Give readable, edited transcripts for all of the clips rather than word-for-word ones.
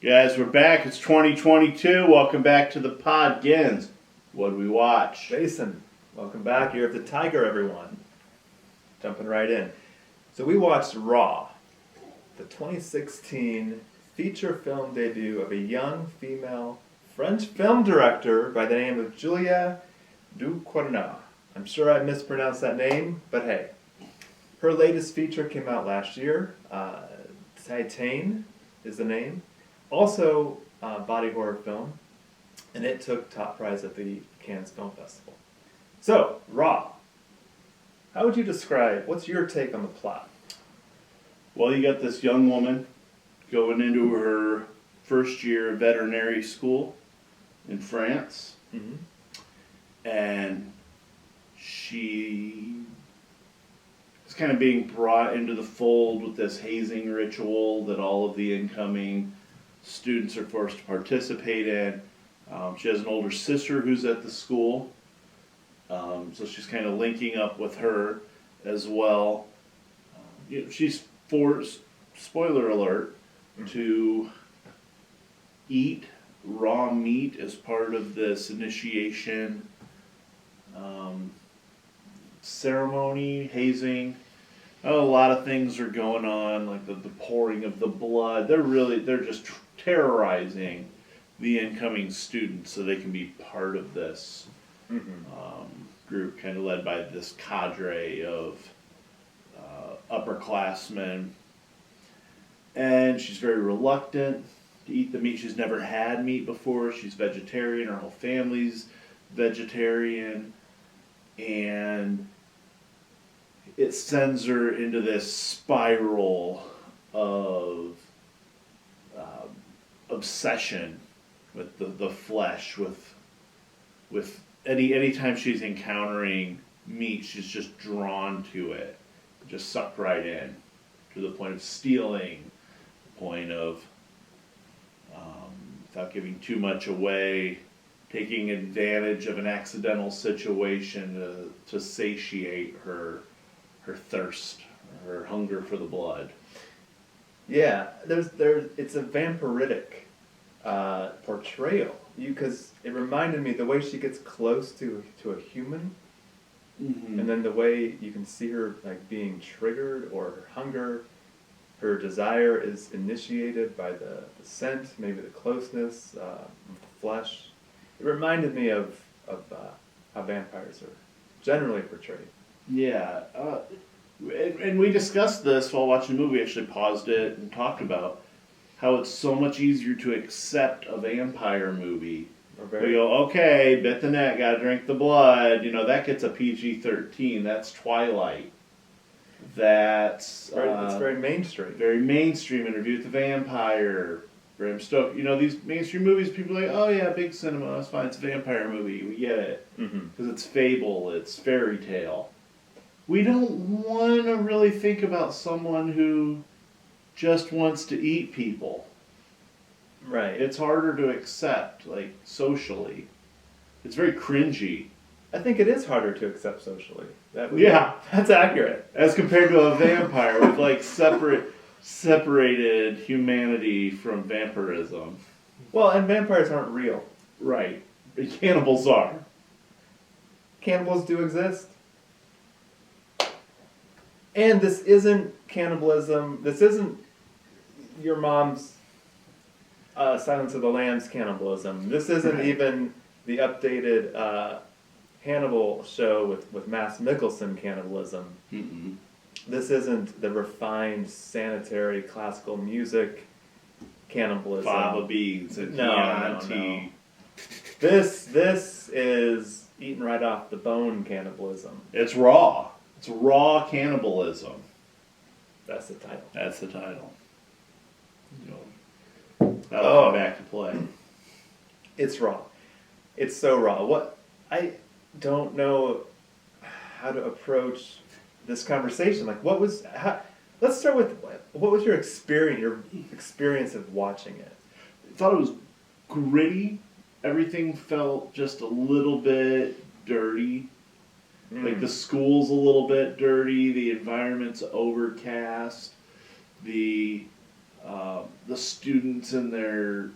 Guys, we're back. It's 2022. Welcome back to the pod, Gens. What did we watch? Jason, welcome back. You're at the Tiger, everyone. Jumping right in. So we watched Raw, the 2016 feature film debut of a young female French film director by the name of Julia Ducournau. I'm sure I mispronounced that name, but hey. Her latest feature came out last year. Titan is the name. Also, body horror film, and it took top prize at the Cannes Film Festival. So, Raw. How would you describe, what's your take on the plot? Well, you got this young woman going into her first year of veterinary school in France, and she is kind of being brought into the fold with this hazing ritual that all of the incoming students are forced to participate in. She has an older sister who's at the school, so she's kind of linking up with her as well. She's forced, spoiler alert, to eat raw meat as part of this initiation ceremony, hazing. A lot of things are going on, like the pouring of the blood. They're just terrorizing the incoming students so they can be part of this group, kind of led by this cadre of upperclassmen. And she's very reluctant to eat the meat. She's never had meat before. She's vegetarian. Her whole family's vegetarian. And it sends her into this spiral of obsession with the flesh, with anytime she's encountering meat, she's just drawn to it, just sucked right in, to the point of stealing, the point of, without giving too much away, taking advantage of an accidental situation to satiate her thirst, her hunger for the blood. Yeah, it's a vampiric portrayal. Because it reminded me the way she gets close to a human, and then the way you can see her like being triggered, or her hunger, her desire is initiated by the scent, maybe the closeness, the flesh. It reminded me of how vampires are generally portrayed. Yeah, and we discussed this while watching the movie. We actually paused it and talked about how it's so much easier to accept a vampire movie. We go, okay, bit the neck, gotta drink the blood. That gets a PG-13. That's Twilight. That's it's very mainstream. Very mainstream. Interview with the Vampire. Bram Stoker. These mainstream movies, people are like, oh yeah, big cinema, that's fine. It's a vampire movie. We get it because it's fable. It's fairy tale. We don't want to really think about someone who just wants to eat people. Right. It's harder to accept, like, socially. It's very cringy. I think it is harder to accept socially. That's accurate. As compared to a vampire with, like, separated humanity from vampirism. Well, and vampires aren't real. Right. Cannibals are. Cannibals do exist. And this isn't cannibalism. This isn't your mom's Silence of the Lambs cannibalism. This isn't even the updated Hannibal show with Mads Mikkelsen cannibalism. This isn't the refined, sanitary, classical music cannibalism. Fava beans and Chianti. No. This is eaten right off the bone cannibalism. It's raw. It's raw cannibalism. That's the title. That's the title. That'll come back to play. It's raw. It's so raw. I don't know how to approach this conversation. Like, let's start with, what was your experience of watching it? I thought it was gritty. Everything felt just a little bit dirty. Like, the school's a little bit dirty. The environment's overcast. The the students in their,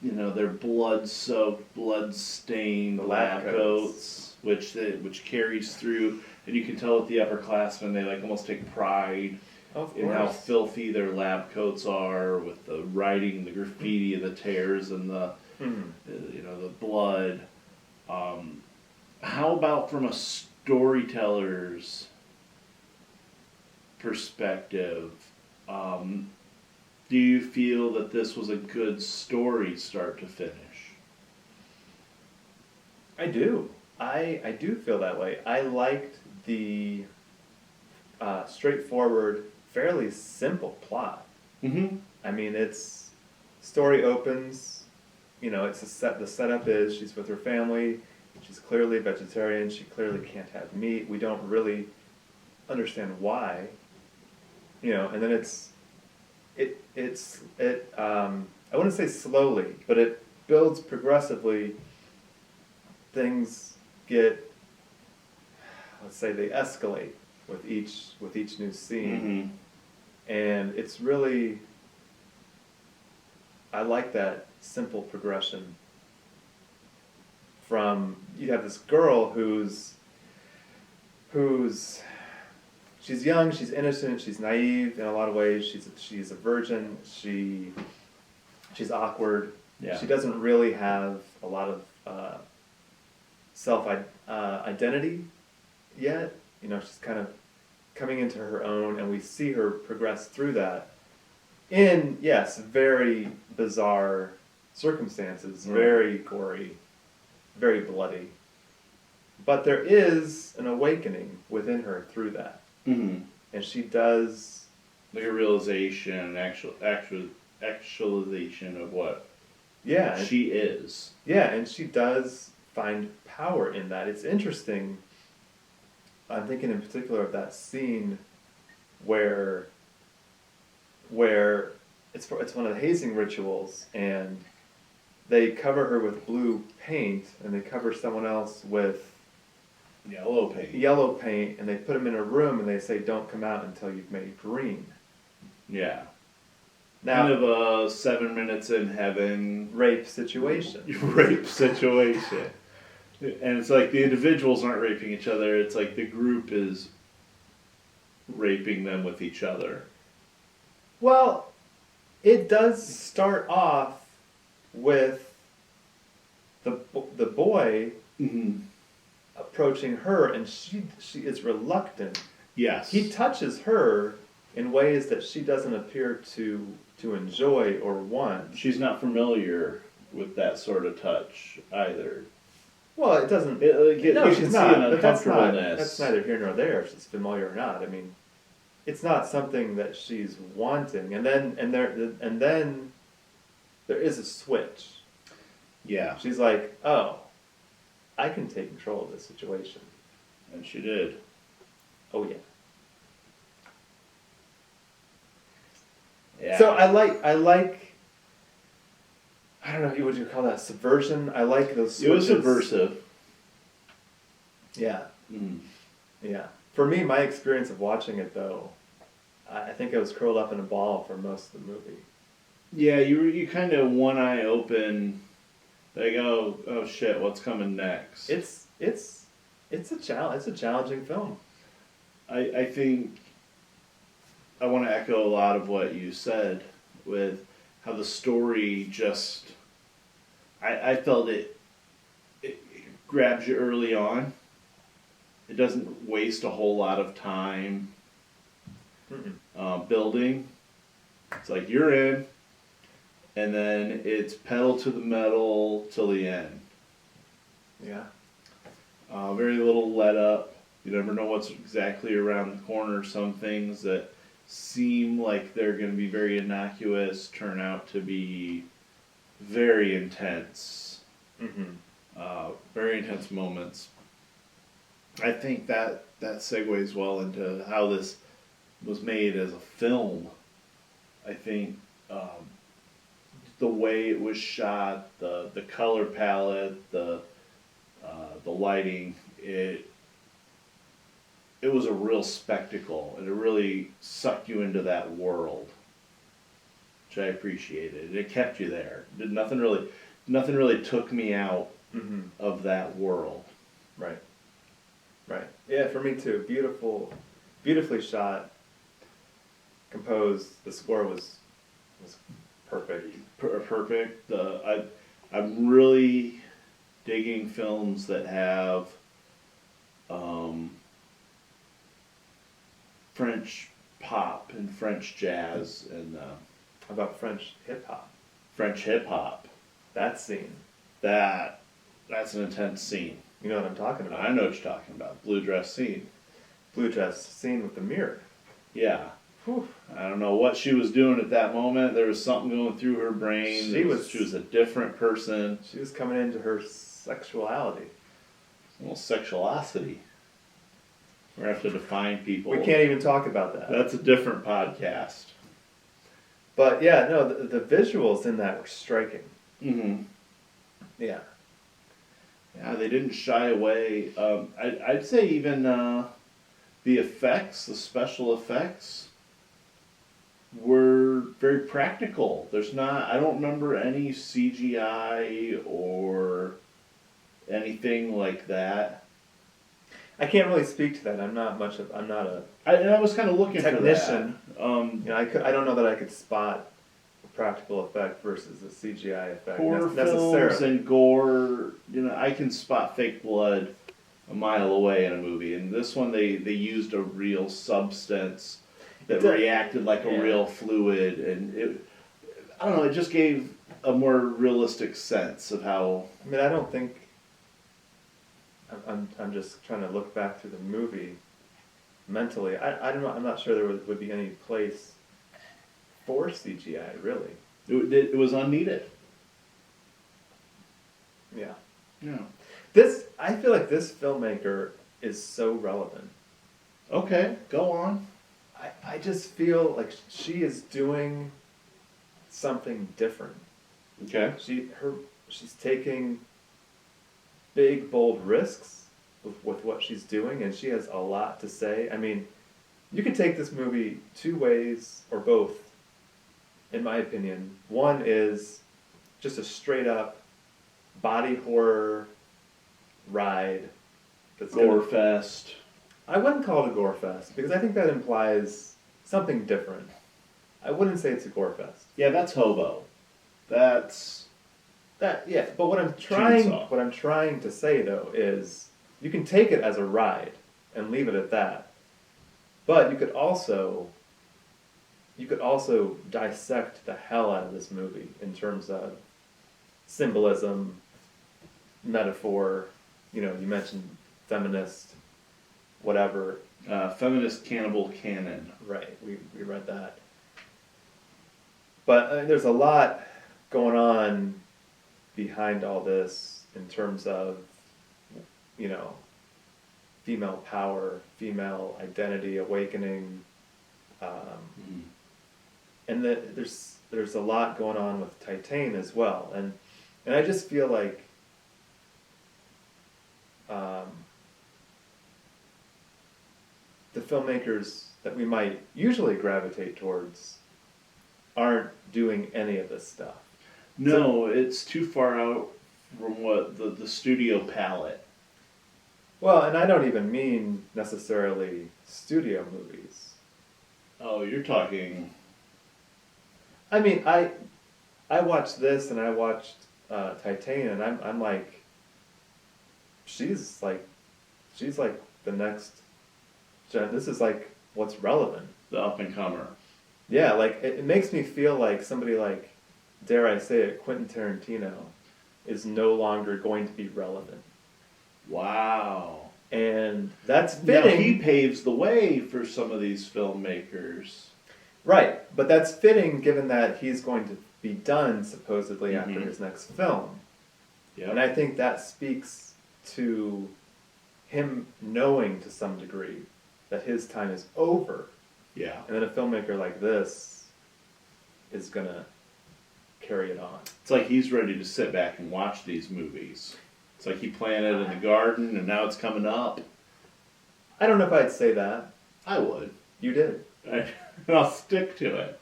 their blood-soaked, blood-stained The lab lab coats, which carries through, and you can tell with the upperclassmen, they like almost take pride Of in how course. filthy their lab coats are, with the writing, the graffiti, the tears, and the the blood. How about from a storyteller's perspective? Do you feel that this was a good story, start to finish? I do. I do feel that way. I liked the straightforward, fairly simple plot. Mm-hmm. I mean, it's story opens. It's the setup is she's with her family. She's clearly a vegetarian. She clearly can't have meat. We don't really understand why. And then I wouldn't say slowly, but it builds progressively. Things get, let's say, they escalate with each new scene, and it's really, I like that simple progression. From, you have this girl who's she's young, she's innocent, she's naive in a lot of ways. She's a virgin. She's awkward. Yeah. She doesn't really have a lot of self identity yet. She's kind of coming into her own, and we see her progress through that in, yes, very bizarre circumstances, very gory, very bloody. But there is an awakening within her through that. Mm-hmm. And she does, Like a realization, actualization of what yeah, she is. yeah, and she does find power in that. It's interesting. I'm thinking in particular of that scene where it's one of the hazing rituals, and they cover her with blue paint, and they cover someone else with yellow paint, and they put them in a room, and they say, "Don't come out until you've made green." Yeah. Now, Kind of a 7 minutes in heaven rape situation. rape situation. And it's like the individuals aren't raping each other, it's like the group is raping them with each other. Well, it does start off with the boy approaching her, and she is reluctant. Yes. He touches her in ways that she doesn't appear to enjoy or want. She's not familiar with that sort of touch either. Well, it doesn't. No, No, she's not. But that's uncomfortableness. neither here nor there. If she's familiar or not. I mean, it's not something that she's wanting. And then there is a switch. Yeah, She's like, "Oh, I can take control of this situation." and she did. Oh yeah. Yeah. So I like. I don't know. Would you call that subversion? I like those. It was switches. subversive. Yeah. Mm. Yeah. For me, my experience of watching it, though, I think I was curled up in a ball for most of the movie. Yeah, you kind of one eye open, like oh shit, what's coming next? It's a challenge. It's a challenging film. I think I want to echo a lot of what you said with how the story just I felt it grabs you early on. It doesn't waste a whole lot of time building. It's like you're in, and then it's pedal to the metal till the end. Yeah. Very little let up. You never know what's exactly around the corner. Some things that seem like they're going to be very innocuous turn out to be very intense. Very intense moments. I think that segues well into how this was made as a film. I think the way it was shot, the color palette, the lighting, it was a real spectacle, and it really sucked you into that world. which I appreciated. It kept you there. Nothing really took me out Mm-hmm. of that world. Right. Right. Yeah, for me too. Beautifully shot, composed. The score was perfect. Perfect. I'm really digging films that have French pop and French jazz and How about French hip hop? French hip hop. That scene. That's an intense scene. You know what I'm talking about. I know what you're talking about. Blue dress scene. Blue dress scene with the mirror. Yeah. Whew. I don't know what she was doing at that moment. There was something going through her brain. She was a different person. She was coming into her sexuality. Well, sexuality. We're going to have to define people. We can't even talk about that. That's a different podcast. But yeah, no, the visuals in that were striking. Mm-hmm. Yeah. Yeah, they didn't shy away. I'd say even the effects, the special effects, were very practical. I don't remember any CGI or anything like that. I can't really speak to that. I'm not a I was kind of looking technician. for that. I don't know that I could spot a practical effect versus a CGI effect Horror films necessarily. and gore, I can spot fake blood a mile away in a movie. And this one, they used a real substance that reacted like a real fluid, and I don't know, it just gave a more realistic sense of how. I mean, I don't think. I'm just trying to look back through the movie mentally. I don't know. I'm not sure there would be any place for CGI really. It was unneeded. Yeah. Yeah. I feel like this filmmaker is so relevant. Okay, go on. I just feel like she is doing something different. Okay. She's taking big, bold risks with what she's doing, and she has a lot to say. I mean, you could take this movie two ways, or both, in my opinion. One is just a straight up body horror ride. Gore fest. I wouldn't call it a gore fest, because I think that implies something different. I wouldn't say it's a gore fest. Yeah, that's hobo. That's Yeah, but what I'm Chainsaw. trying to say though is you can take it as a ride and leave it at that. But you could also dissect the hell out of this movie in terms of symbolism, metaphor, you mentioned feminist, whatever. Feminist cannibal canon. Right, we read that. But there's a lot going on behind all this in terms of, female power, female identity, awakening, and that there's a lot going on with Titan as well, and I just feel like the filmmakers that we might usually gravitate towards aren't doing any of this stuff. No, it's too far out from what the studio palette. Well, and I don't even mean necessarily studio movies. Oh, you're talking. I mean, I watched this and I watched Titan, and I'm like, she's like the next gen. This is like what's relevant. The up and comer. Yeah, like it makes me feel like somebody like, dare I say it, Quentin Tarantino is no longer going to be relevant. Wow. And that's Now, fitting. he paves the way for some of these filmmakers. Right, but that's fitting given that he's going to be done supposedly after his next film. Yeah. And I think that speaks to him knowing to some degree that his time is over. Yeah. And then a filmmaker like this is going to carry it on. It's like he's ready to sit back and watch these movies. It's like he planted in the garden and now it's coming up. I don't know if I'd say that. I would. You did. I'll stick to it.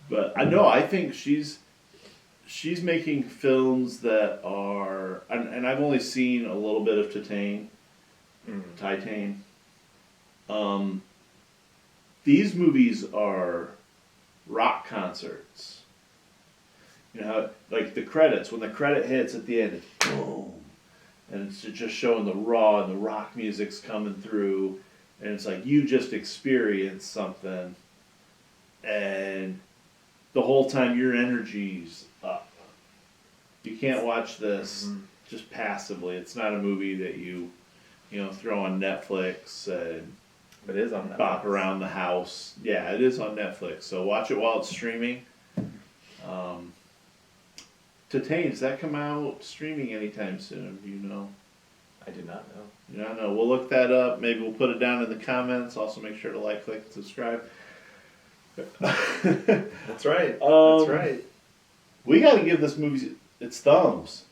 But I know I think she's making films that are, and I've only seen a little bit of Titan. These movies are rock concerts. You know how, like the credits, when the credit hits at the end, it's boom, and it's just showing the raw and the rock music's coming through, and it's like you just experienced something, and the whole time your energy's up. You can't watch this just passively. It's not a movie that you throw on Netflix and It is on Netflix. bop around the house. Yeah, it is on Netflix, so watch it while it's streaming. Titan, does that come out streaming anytime soon? Do you know? I do not know. You don't know. We'll look that up. Maybe we'll put it down in the comments. Also, make sure to like, click, and subscribe. That's right. Um, That's right. We got to give this movie its thumbs.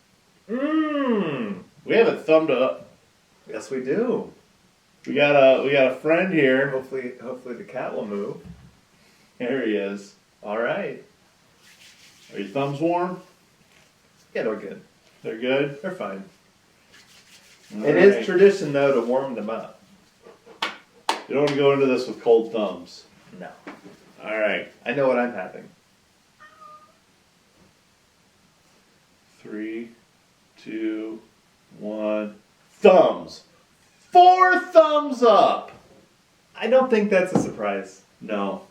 We have it thumbed up. Yes, we do. We got a friend here. Hopefully the cat will move. Here he is. All right. Are your thumbs warm? Yeah, they're good. They're good. They're fine. All It right. is tradition, though, to warm them up. You don't want to go into this with cold thumbs. No. All right. I know what I'm having. 3, 2, 1. Thumbs. 4 thumbs up. I don't think that's a surprise. No.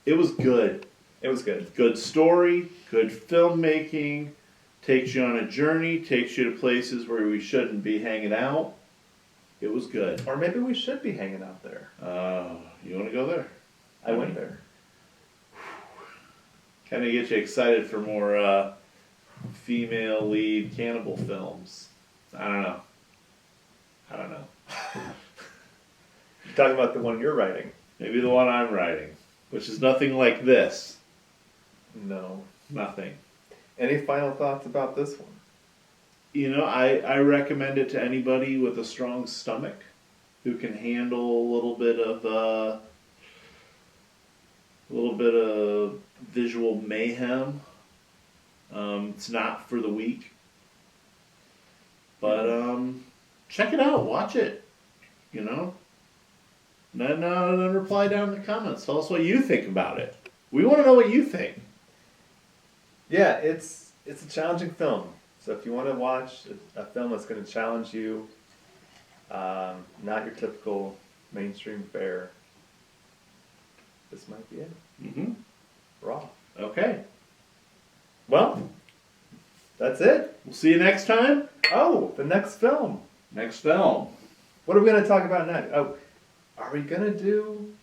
It was good. It was good. Good story, good filmmaking, takes you on a journey, takes you to places where we shouldn't be hanging out. It was good. Or maybe we should be hanging out there. You want to go there? I went there. Kind of get you excited for more female lead cannibal films. I don't know. You're talking about the one you're writing. Maybe the one I'm writing, which is nothing like this. No. Nothing. Any final thoughts about this one? You know, I recommend it to anybody with a strong stomach who can handle a little bit of visual mayhem. It's not for the weak, but check it out, watch it. You know, and then reply down in the comments. Tell us what you think about it. We want to know what you think. Yeah, it's a challenging film. So if you want to watch a film that's going to challenge you, not your typical mainstream fare, this might be it. Mm-hmm. Raw. Okay. Well, that's it. We'll see you next time. Oh, the next film. Next film. What are we going to talk about next? Oh, are we going to do,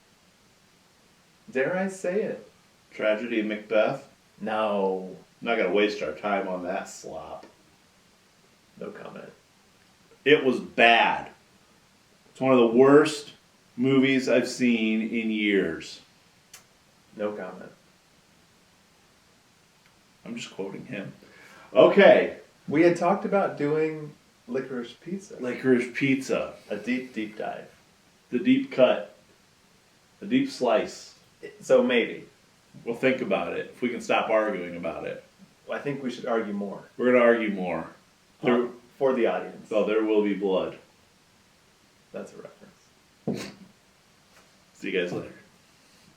dare I say it? Tragedy of Macbeth. No. I'm not gonna waste our time on that slop. No comment. It was bad. It's one of the worst movies I've seen in years. No comment. I'm just quoting him. Okay. We had talked about doing Licorice Pizza. Licorice Pizza. A deep dive. The deep cut. The deep slice. So maybe. We'll think about it. If we can stop arguing about it. I think we should argue more. We're going to argue more. For the audience. So there will be blood. That's a reference. See you guys later.